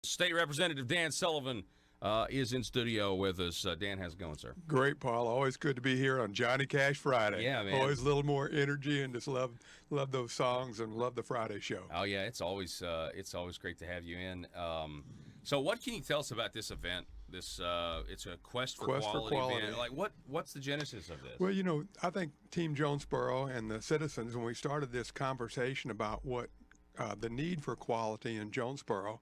State Representative Dan Sullivan is in studio with us. Dan, how's it going, sir? Great, Paul. Always good to be here on Johnny Cash Friday. Yeah, man. Always a little more energy and just love those songs and love the Friday show. Oh yeah, it's always great to have you in. So, what can you tell us about this event? This it's a Quest for Quality event. Like, what's the genesis of this? Well, I think Team Jonesboro and the citizens, when we started this conversation about what the need for quality in Jonesboro,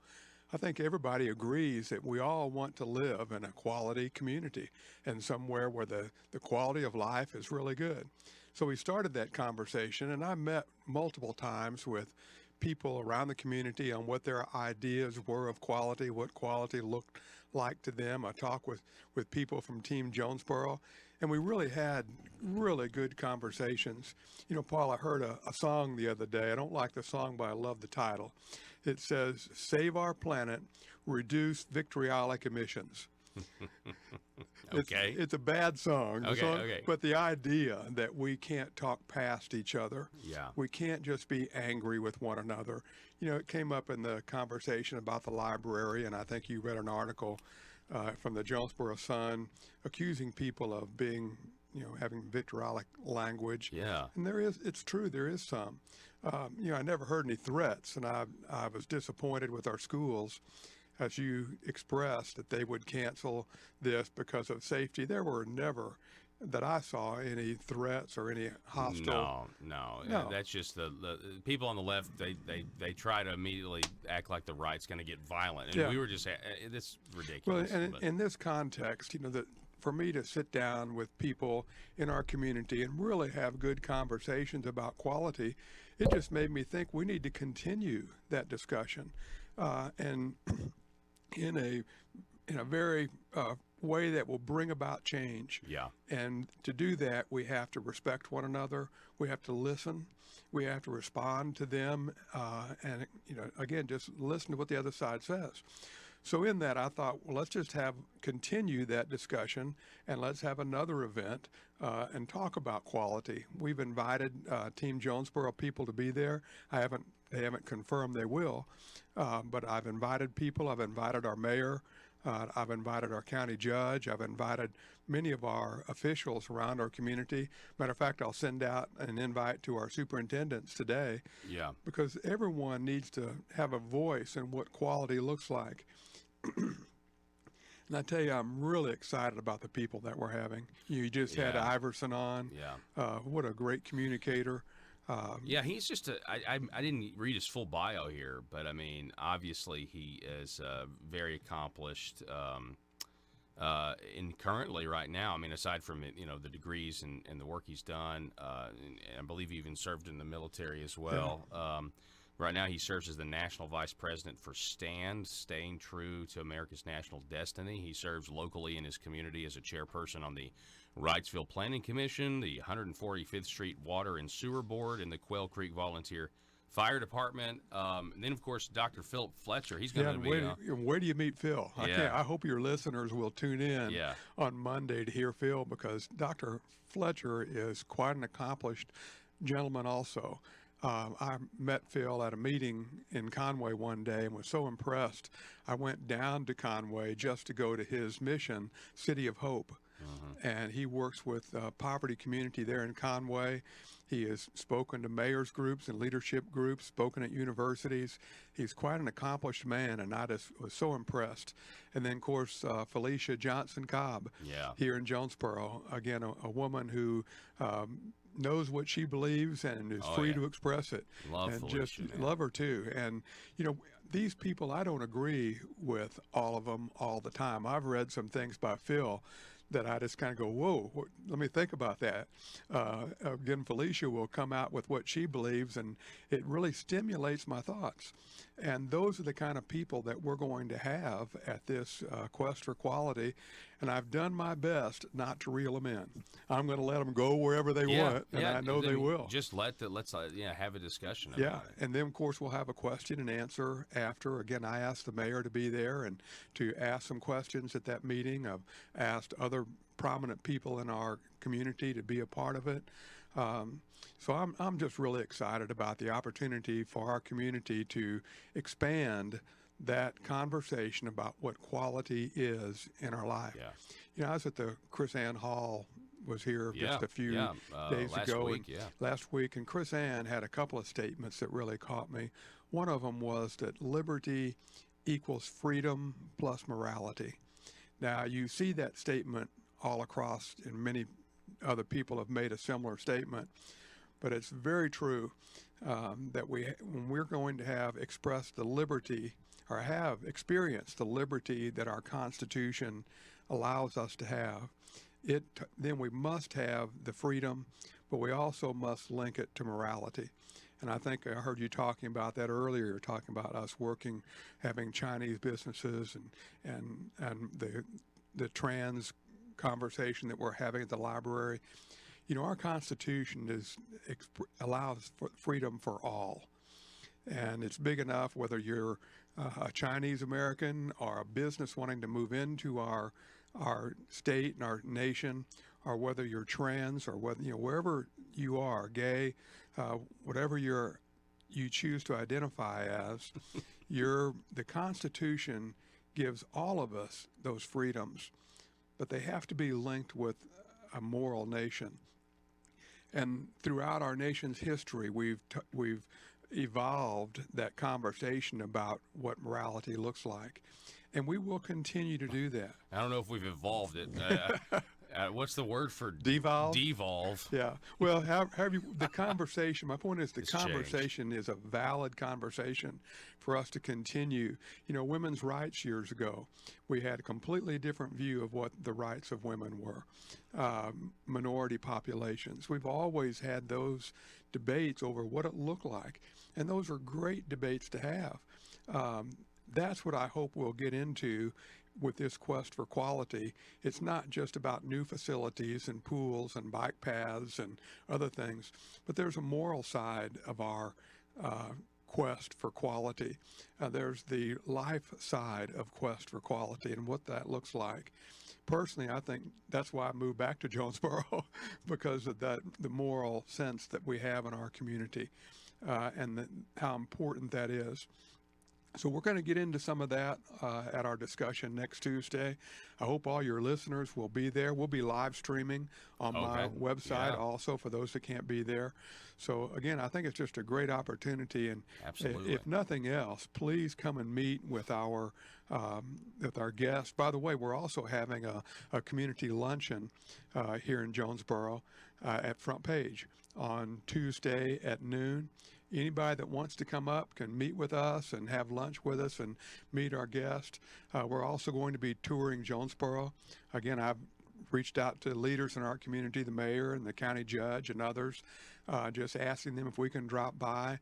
I think everybody agrees that we all want to live in a quality community and somewhere where the quality of life is really good. So we started that conversation, and I met multiple times with people around the community on what their ideas were of quality, what quality looked like to them. I talked with people from Team Jonesboro, and we really had really good conversations. Paul, I heard a song the other day. I don't like the song, but I love the title. It says, "Save our planet, reduce vitriolic emissions." Okay. It's a bad song. Okay. But the idea that we can't talk past each other. Yeah. We can't just be angry with one another. It came up in the conversation about the library, and I think you read an article from the Jonesboro Sun accusing people of being, having vitriolic language. Yeah. And it's true, there is some. I never heard any threats, and I was disappointed with our schools, as you expressed, that they would cancel this because of safety. There were never, that I saw, any threats or any hostile. No. That's just the people on the left. They try to immediately act like the right's going to get violent, and we were just this ridiculous. Well, and in this context, that for me to sit down with people in our community and really have good conversations about quality, it just made me think we need to continue that discussion, and in a very way that will bring about change. Yeah. And to do that, we have to respect one another. We have to listen. We have to respond to them. And, again, just listen to what the other side says. So in that, I thought, well, let's just continue that discussion, and let's have another event and talk about quality. We've invited Team Jonesboro people to be there. They haven't confirmed they will, but I've invited people. I've invited our mayor. I've invited our county judge. I've invited many of our officials around our community. Matter of fact, I'll send out an invite to our superintendents today. Yeah. Because everyone needs to have a voice in what quality looks like. And I tell you, I'm really excited about the people that we're having. You just had Iverson on. Yeah. What a great communicator. Yeah, he's just I didn't read his full bio here, but I mean, obviously he is very accomplished. And currently, right now, I mean, aside from the degrees and the work he's done, and I believe he even served in the military as well. Yeah. Right now, he serves as the National Vice President for STAND, Staying True to America's National Destiny. He serves locally in his community as a chairperson on the Wrightsville Planning Commission, the 145th Street Water and Sewer Board, and the Quail Creek Volunteer Fire Department. And then, of course, Dr. Philip Fletcher. He's going to be... Where do you meet Phil? I hope your listeners will tune in on Monday to hear Phil, because Dr. Fletcher is quite an accomplished gentleman also. I met Phil at a meeting in Conway one day and was so impressed. I went down to Conway just to go to his mission, City of Hope. And he works with poverty community there in Conway. He has spoken to mayors groups and leadership groups, spoken at universities. He's quite an accomplished man, and I just was so impressed. And then, of course, Felicia Johnson-Cobb here in Jonesboro. Again, a woman who knows what she believes and is free to express it. Love and Felicia, just man. Love her too. And these people, I don't agree with all of them all the time. I've read some things by Phil that I just kind of go, whoa, let me think about that. Again, Felicia will come out with what she believes, and it really stimulates my thoughts. And those are the kind of people that we're going to have at this Quest for Quality. And I've done my best not to reel them in. I'm going to let them go wherever they want, and I know they will. Just let's have a discussion about it. And then, of course, we'll have a question and answer after. Again, I asked the mayor to be there and to ask some questions at that meeting. I've asked other prominent people in our community to be a part of it. So I'm just really excited about the opportunity for our community to expand that conversation about what quality is in our life. Yeah. You know, I was at the Chris Ann Hall, was here just a few days last ago. week, Last week, and Chris Ann had a couple of statements that really caught me. One of them was that liberty equals freedom plus morality. Now, you see that statement all across, and many other people have made a similar statement, but it's very true that when we're going to have expressed the liberty or have experienced the liberty that our Constitution allows us to have, then we must have the freedom, but we also must link it to morality. And I think I heard you talking about that earlier. You're talking about us working, having Chinese businesses, and the trans conversation that we're having at the library. You know, our Constitution allows for freedom for all, and it's big enough whether you're a Chinese American or a business wanting to move into our state and our nation, or whether you're trans, or whether, you know, wherever you are, gay, whatever you choose to identify as, the Constitution gives all of us those freedoms, but they have to be linked with a moral nation. And throughout our nation's history, we've evolved that conversation about what morality looks like, and we will continue to do that. I don't know if we've evolved it. What's the word for devolve? Devolve. Yeah. Well, the conversation, my point is the It's conversation is a valid conversation for us to continue. You know, women's rights years ago, we had a completely different view of what the rights of women were. Minority populations. We've always had those debates over what it looked like, and those are great debates to have. That's what I hope we'll get into with this quest for quality. It's not just about new facilities and pools and bike paths and other things, but there's a moral side of our quest for quality. There's the life side of quest for quality and what that looks like. Personally, I think that's why I moved back to Jonesboro, because of the moral sense that we have in our community, and how important that is. So we're going to get into some of that at our discussion next Tuesday. I hope all your listeners will be there. We'll be live streaming on my website also for those that can't be there. So again, I think it's just a great opportunity. And Absolutely. If nothing else, please come and meet with our guests. By the way, we're also having a community luncheon here in Jonesboro at Front Page on Tuesday at noon. Anybody that wants to come up can meet with us and have lunch with us and meet our guests. We're also going to be touring Jonesboro. Again, I've reached out to leaders in our community, the mayor and the county judge and others, just asking them if we can drop by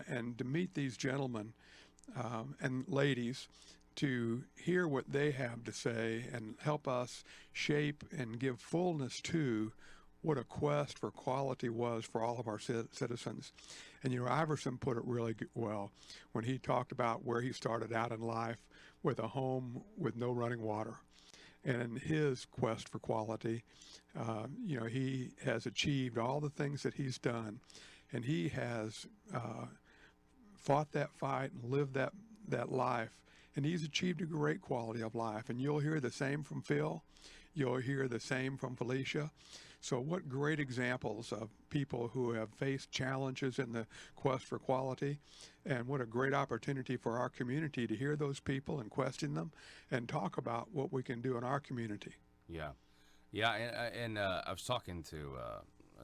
and to meet these gentlemen and ladies, to hear what they have to say and help us shape and give fullness to what a quest for quality was for all of our citizens. And, you know, Iverson put it really well when he talked about where he started out in life with a home with no running water. And in his quest for quality, you know, he has achieved all the things that he's done. And he has fought that fight and lived that life. And he's achieved a great quality of life. And you'll hear the same from Phil. You'll hear the same from Felicia. So what great examples of people who have faced challenges in the quest for quality, and what a great opportunity for our community to hear those people and question them and talk about what we can do in our community. Yeah. Yeah, and I was talking to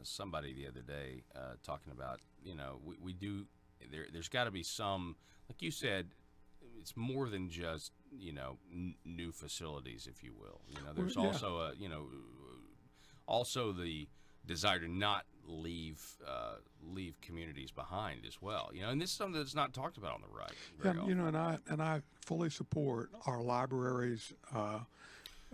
somebody the other day talking about, you know, we do, there's got to be some, like you said, it's more than just, you know, new facilities, if you will. You know, there's also also the desire to not leave communities behind as well. You know, and this is something that's not talked about on the right. Yeah, you know, and I fully support our library's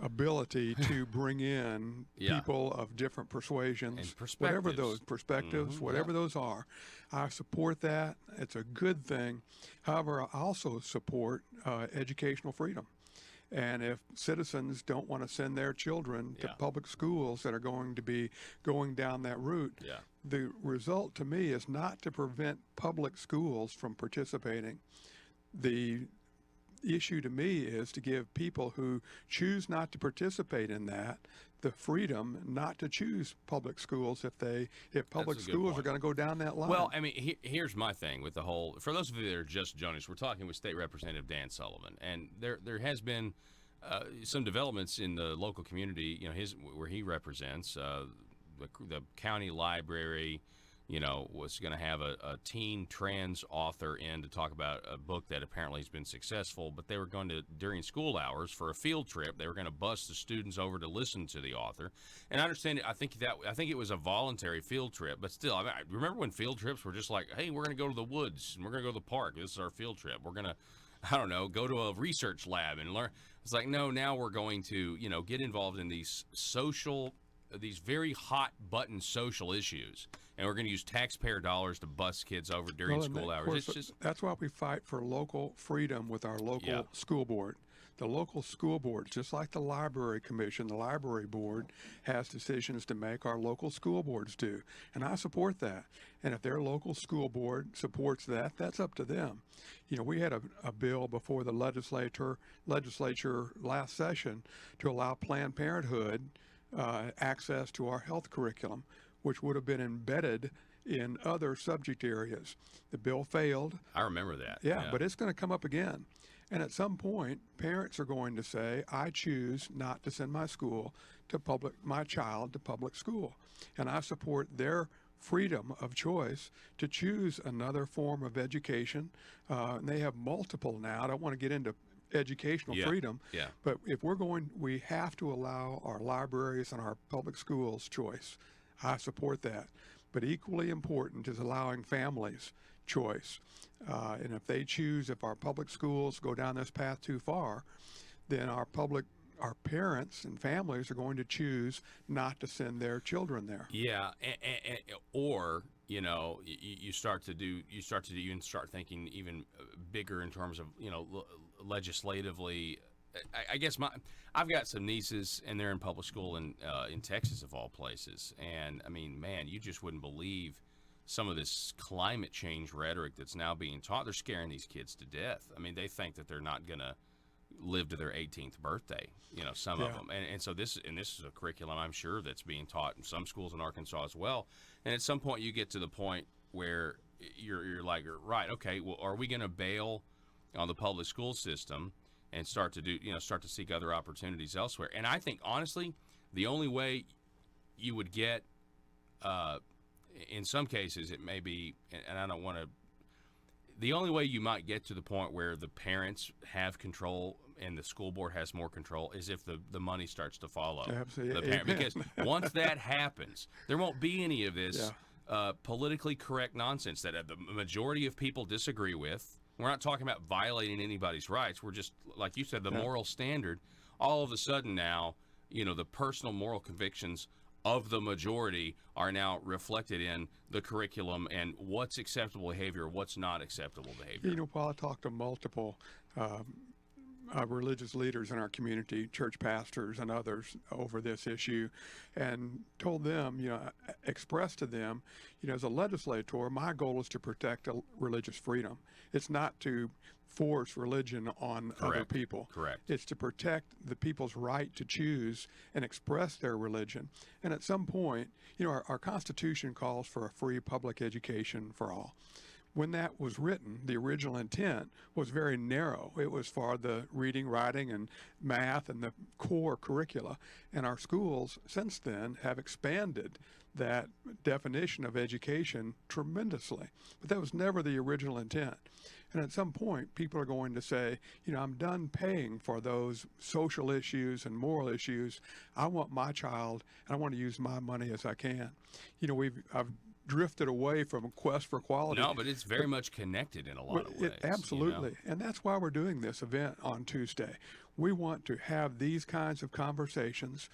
ability to bring in people of different persuasions, whatever those perspectives, whatever those are. I support that. It's a good thing. However, I also support educational freedom. And if citizens don't want to send their children to public schools that are going to be going down that route, the result to me is not to prevent public schools from participating. The issue to me is to give people who choose not to participate in that the freedom not to choose public schools if public That's a good schools are point. going to go down that line. Well, I mean, here's my thing with the whole. For those of you that are just joining us, we're talking with State Representative Dan Sullivan, and there has been some developments in the local community. You know, where he represents the county library. You know, was going to have a teen trans author in to talk about a book that apparently has been successful, but they were going to, during school hours for a field trip, they were going to bus the students over to listen to the author. And I understand it. I think it was a voluntary field trip, but still, I remember when field trips were just like, hey, we're going to go to the woods and we're going to go to the park. This is our field trip. We're going to, I don't know, go to a research lab and learn. It's like, no, now we're going to, get involved in these very hot button social issues, and we're going to use taxpayer dollars to bus kids over during school hours. It's just that's why we fight for local freedom with our local school board. The local school board, just like the library commission, the library board has decisions to make. Our local school boards do, and I support that. And if their local school board supports that, that's up to them. We had a bill before the legislature last session to allow Planned Parenthood access to our health curriculum, which would have been embedded in other subject areas. The bill failed. I remember that. Yeah, but it's going to come up again. And at some point, parents are going to say, I choose not to send my child to public school. And I support their freedom of choice to choose another form of education. And they have multiple now. I don't want to get into educational freedom. Yeah. But if we have to allow our libraries and our public schools choice. I support that. But equally important is allowing families choice. And if our public schools go down this path too far, then our parents and families are going to choose not to send their children there. Yeah, or you start to thinking even bigger in terms of legislatively. I guess I've got some nieces and they're in public school in Texas of all places, and I mean, man, you just wouldn't believe some of this climate change rhetoric that's now being taught. They're scaring these kids to death. I mean, they think that they're not gonna live to their 18th birthday, some of them. And so this is a curriculum, I'm sure, that's being taught in some schools in Arkansas as well. And at some point you get to the point where you're like, right, okay, well, are we going to bail on the public school system and start to seek other opportunities elsewhere? And I think, honestly, the only way you would get, in some cases it may be, and I don't want to, the only way you might get to the point where the parents have control and the school board has more control is if the money starts to follow Absolutely. the parent. Because once that happens, there won't be any of this politically correct nonsense that the majority of people disagree with. We're not talking about violating anybody's rights. We're just, like you said, the moral standard. All of a sudden now, the personal moral convictions of the majority are now reflected in the curriculum and what's acceptable behavior, what's not acceptable behavior. Paul, I talked to multiple religious leaders in our community, church pastors and others, over this issue, and told them, expressed to them, as a legislator, my goal is to protect religious freedom. It's not to force religion on other people. Correct. It's to protect the people's right to choose and express their religion. And at some point, our Constitution calls for a free public education for all. When that was written, the original intent was very narrow. It was for the reading, writing, and math and the core curricula. And our schools since then have expanded that definition of education tremendously. But that was never the original intent. And at some point, people are going to say, I'm done paying for those social issues and moral issues. I want my child, and I want to use my money as I can. I've drifted away from a quest for quality. No, but it's very much connected in a lot of ways. Absolutely. And that's why we're doing this event on Tuesday. We want to have these kinds of conversations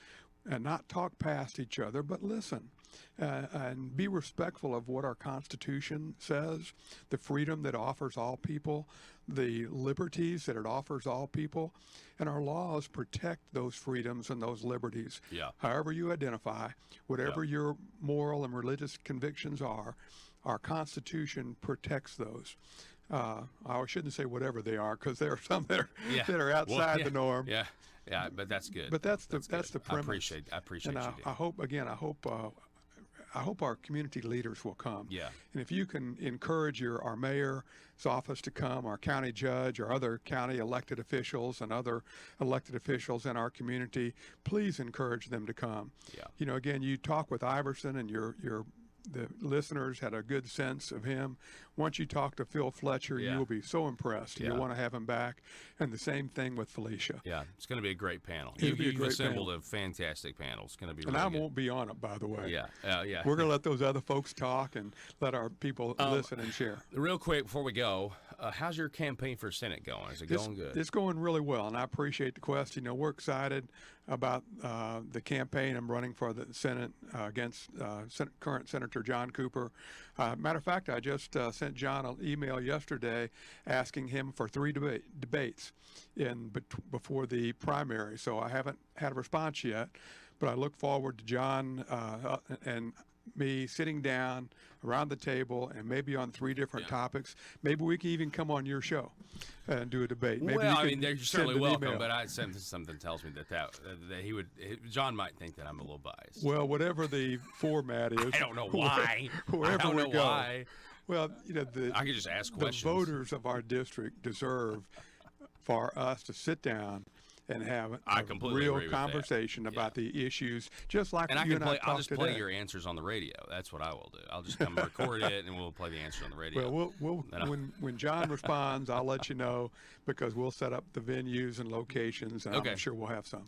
and not talk past each other, but listen. And be respectful of what our Constitution says, the freedom that offers all people, the liberties that it offers all people, and our laws protect those freedoms and those liberties. Yeah. However you identify, whatever your moral and religious convictions are, our Constitution protects those. I shouldn't say whatever they are, because there are some that are Yeah. that are Well, outside yeah, the norm. Yeah, yeah, but that's good. But that's That's the good. I premise. appreciate And you, I Dan. hope, again, I hope our community leaders will come. Yeah. And if you can encourage our mayor's office to come, our county judge, or other county elected officials and other elected officials in our community, please encourage them to come. Yeah. You know, again, you talk with Iverson, and the listeners had a good sense of him. Once you talk to Phil Fletcher, Yeah. you will be so impressed. Yeah. You'll want to have him back. And the same thing with Felicia. Yeah, it's going to be a great panel. It'll be a You've great assembled panel. a fantastic panel. It's going to be And really I good. won't be on it, by the way. Yeah, yeah. We're going to let those other folks talk and let our people listen and share. Real quick before we go, how's your campaign for Senate going? Is it going good? It's going really well, and I appreciate the question. You know, we're excited about the campaign. I'm running for the Senate against current Senator John Cooper. Matter of fact, I just sent John an email yesterday asking him for 3 debates before the primary. So I haven't had a response yet, but I look forward to John and me sitting down around the table, and maybe on 3 different topics. Maybe we can even come on your show and do a debate. Maybe Well, you I can mean, they're send certainly an welcome, email. but something tells me that John might think that I'm a little biased. Well, whatever the format is, I don't know why. Wherever I don't we know go. why. Well, you know, I could just ask the questions. voters of our district deserve for us to sit down and have I a completely real agree with that. conversation about the issues, just like And you and I I'll talked just today. play your answers on the radio. That's what I will do. I'll just come record it, and we'll play the answers on the radio. Well, when John responds, I'll let you know, because we'll set up the venues and locations, and Okay. I'm sure we'll have some.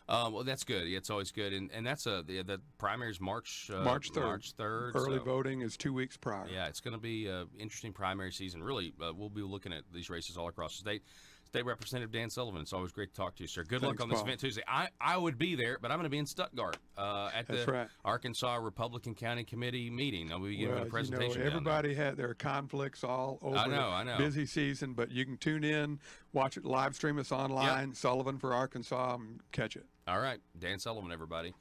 Well, that's good. Yeah, it's always good, and that's the primary's March 3rd. March 3rd. Early so, voting is 2 weeks prior. Yeah, it's going to be an interesting primary season. Really, we'll be looking at these races all across the state. State Representative Dan Sullivan, it's always great to talk to you, sir. Good luck Thanks, on this Paul. event Tuesday. I would be there, but I'm going to be in Stuttgart at That's the right. Arkansas Republican County Committee meeting. I'll be giving Well, a presentation. you know, down everybody had their conflicts all over. I know. Busy season, but you can tune in, watch it, live stream us online. Sullivan for Arkansas, and catch it. there. All right, Dan Sullivan, everybody.